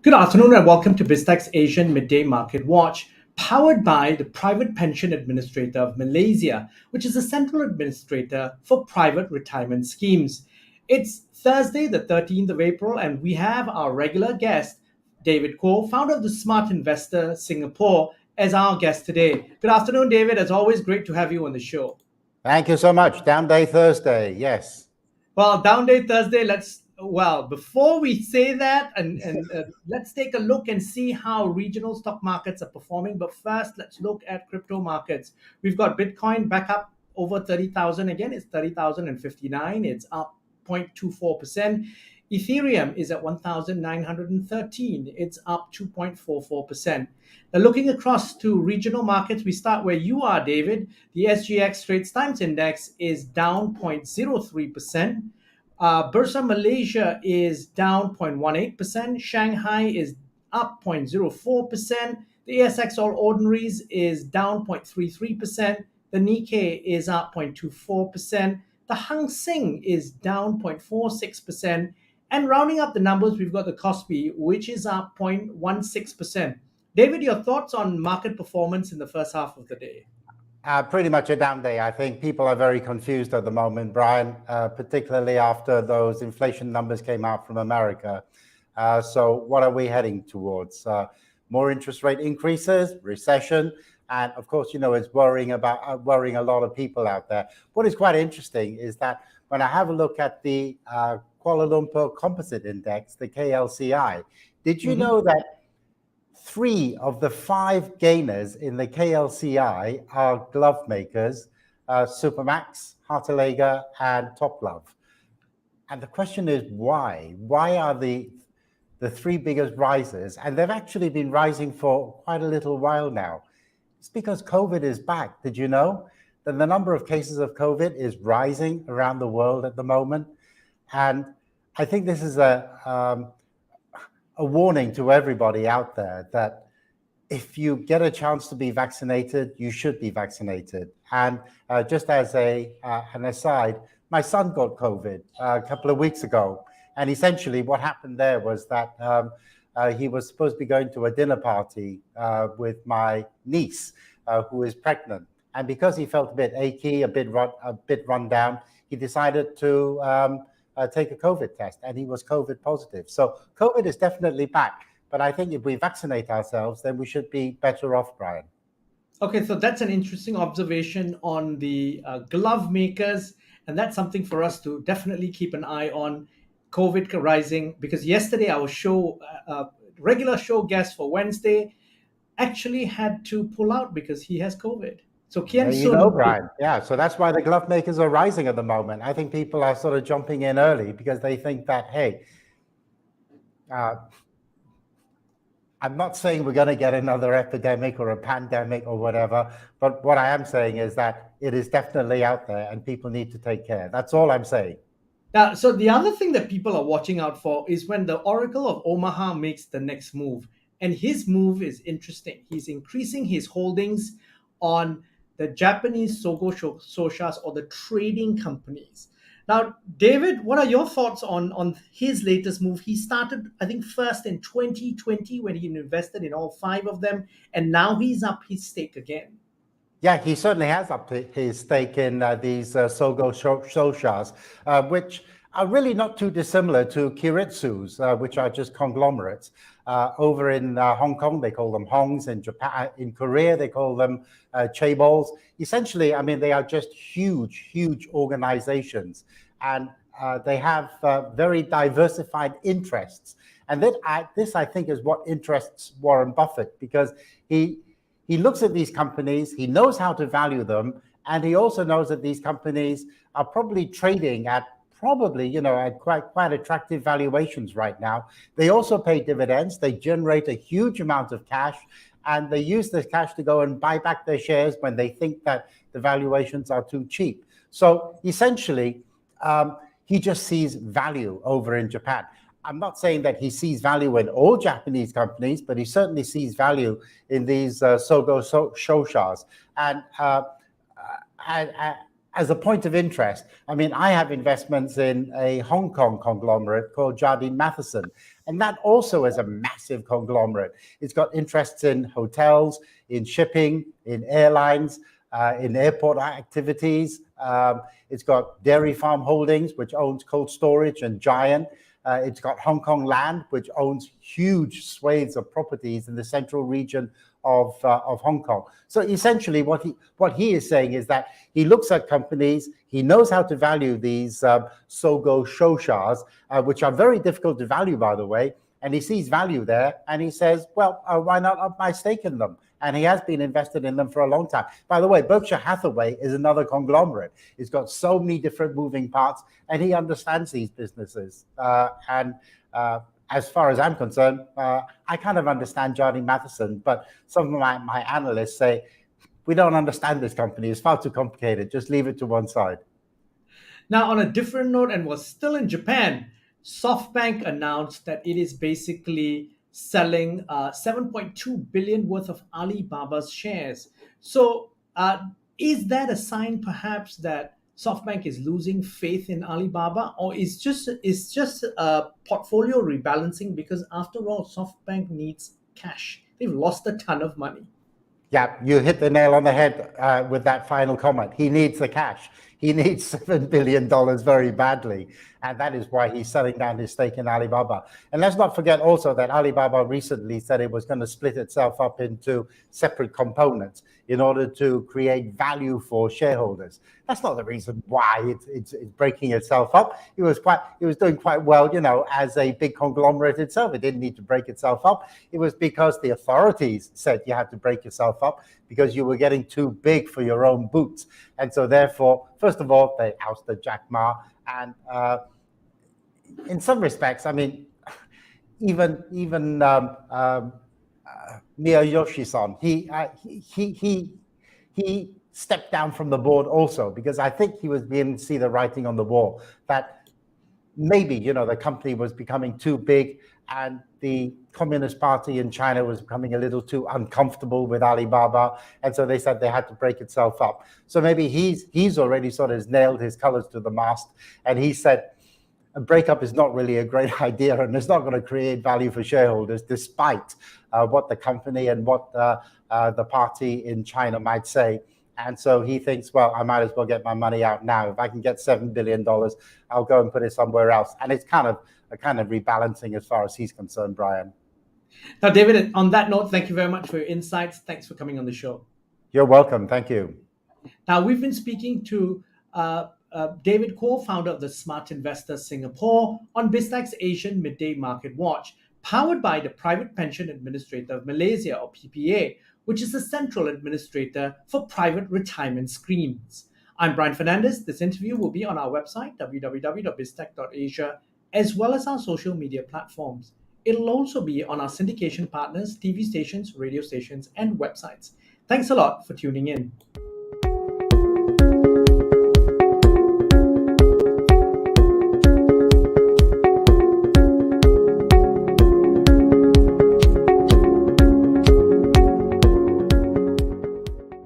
Good afternoon and welcome to Biztech's Asian Midday Market Watch, powered by the Private Pension Administrator of Malaysia, which is a central administrator for private retirement schemes. It's Thursday, the 13th of April, and we have our regular guest, David Kuo, founder of the Smart Investor Singapore, as our guest today. Good afternoon, David. As always, great to have you on the show. Thank you so much. Down Day Thursday, yes. Well, down day Thursday, before we say that, let's take a look and see how regional stock markets are performing. But first, let's look at crypto markets. We've got Bitcoin back up over 30,000 again. It's 30,059. It's up 0.24%. Ethereum is at 1,913. It's up 2.44%. Now, looking across to regional markets, we start where you are, David. The SGX Straits Times Index is down 0.03%. Bursa Malaysia is down 0.18%. Shanghai is up 0.04%. The ASX All Ordinaries is down 0.33%. The Nikkei is up 0.24%. The Hang Seng is down 0.46%. And rounding up the numbers, we've got the Kospi, which is up 0.16%. David, your thoughts on market performance in the first half of the day? Pretty much a down day. I think people are very confused at the moment, Brian, particularly after those inflation numbers came out from America. So what are we heading towards? More interest rate increases, recession, and of course, it's worrying a lot of people out there. What is quite interesting is that when I have a look at the Kuala Lumpur Composite Index, the KLCI, did you know that 3 of the 5 gainers in the KLCI are glove makers, Supermax, Hartalega, and Top Glove? And the question is why? Why are the 3 biggest risers? And they've actually been rising for quite a little while now. It's because COVID is back. Did you know that the number of cases of COVID is rising around the world at the moment? And I think this is a warning to everybody out there that if you get a chance to be vaccinated, you should be vaccinated. And just as an aside, my son got COVID a couple of weeks ago. And essentially what happened there was that he was supposed to be going to a dinner party with my niece, who is pregnant. And because he felt a bit achy, a bit run down, he decided to take a COVID test, and he was COVID positive. So COVID is definitely back. But I think if we vaccinate ourselves, then we should be better off, Brian. Okay, so that's an interesting observation on the glove makers. And that's something for us to definitely keep an eye on. COVID rising, because yesterday our show, regular show guest for Wednesday, actually had to pull out because he has COVID. So There you go, Brian. Yeah, so that's why the glove makers are rising at the moment. I think people are sort of jumping in early because they think that, hey, I'm not saying we're going to get another epidemic or a pandemic or whatever, but what I am saying is that it is definitely out there and people need to take care. That's all I'm saying. Now, so the other thing that people are watching out for is when the Oracle of Omaha makes the next move. And his move is interesting. He's increasing his holdings on the Japanese Sogo Soshas, or the trading companies. Now, David, what are your thoughts on his latest move? He started, I think, first in 2020 when he invested in all 5 of them, and now he's up his stake again. Yeah, he certainly has upped his stake in these Sogo Soshas, which are really not too dissimilar to Kiritsus, which are just conglomerates. Over in Hong Kong, they call them Hongs. In Japan, in Korea, they call them chaebols. Essentially, I mean, they are just huge organizations, and they have very diversified interests. And this, I think, is what interests Warren Buffett, because he looks at these companies, he knows how to value them, and he also knows that these companies are probably trading at at quite attractive valuations right now. They also pay dividends. They generate a huge amount of cash, and they use this cash to go and buy back their shares when they think that the valuations are too cheap. So essentially, he just sees value over in Japan. I'm not saying that he sees value in all Japanese companies, but he certainly sees value in these Sogo Soshas. as a point of interest, I mean, I have investments in a Hong Kong conglomerate called Jardine Matheson, and that also is a massive conglomerate. It's got interests in hotels, in shipping, in airlines, in airport activities. It's got Dairy Farm Holdings, which owns cold storage and Giant. It's got Hong Kong Land, which owns huge swathes of properties in the central region of Hong Kong. So essentially what he is saying is that he looks at companies, he knows how to value these SOGO showshas, which are very difficult to value, by the way, and he sees value there, and he says, well, why not up my stake in them? And he has been invested in them for a long time. By the way, Berkshire Hathaway is another conglomerate. It's got so many different moving parts, and he understands these businesses. As far as I'm concerned, I kind of understand Jardine Matheson, but some of my analysts say, we don't understand this company. It's far too complicated. Just leave it to one side. Now, on a different note, and was still in Japan, Softbank announced that it is basically selling 7.2 billion worth of Alibaba's shares. So is that a sign perhaps that SoftBank is losing faith in Alibaba, or is just a portfolio rebalancing? Because after all, SoftBank needs cash. They've lost a ton of money. Yeah, you hit the nail on the head with that final comment. He needs the cash. He needs $7 billion very badly. And that is why he's selling down his stake in Alibaba. And let's not forget also that Alibaba recently said it was going to split itself up into separate components in order to create value for shareholders. That's not the reason why it's breaking itself up. It was doing quite well, as a big conglomerate itself. It didn't need to break itself up. It was because the authorities said you had to break yourself up because you were getting too big for your own boots. And so therefore, first of all, they ousted Jack Ma. And in some respects, I mean, even Miyayoshi-san, he stepped down from the board also because I think he was beginning to see the writing on the wall that maybe, the company was becoming too big and the Communist Party in China was becoming a little too uncomfortable with Alibaba. And so they said they had to break itself up. So maybe he's already sort of nailed his colors to the mast. And he said, a breakup is not really a great idea and it's not going to create value for shareholders, despite what the company and what the party in China might say. And so he thinks, well, I might as well get my money out now. If I can get $7 billion, I'll go and put it somewhere else. And it's kind of rebalancing as far as he's concerned, Brian. Now, David, on that note, thank you very much for your insights. Thanks for coming on the show. You're welcome. Thank you. Now, we've been speaking to David Kuo, founder of the Smart Investor Singapore, on Biztech's Asian Midday Market Watch, powered by the Private Pension Administrator of Malaysia, or PPA, which is the central administrator for private retirement schemes. I'm Brian Fernandez. This interview will be on our website, www.biztech.asia, as well as our social media platforms. It'll also be on our syndication partners, TV stations, radio stations, and websites. Thanks a lot for tuning in.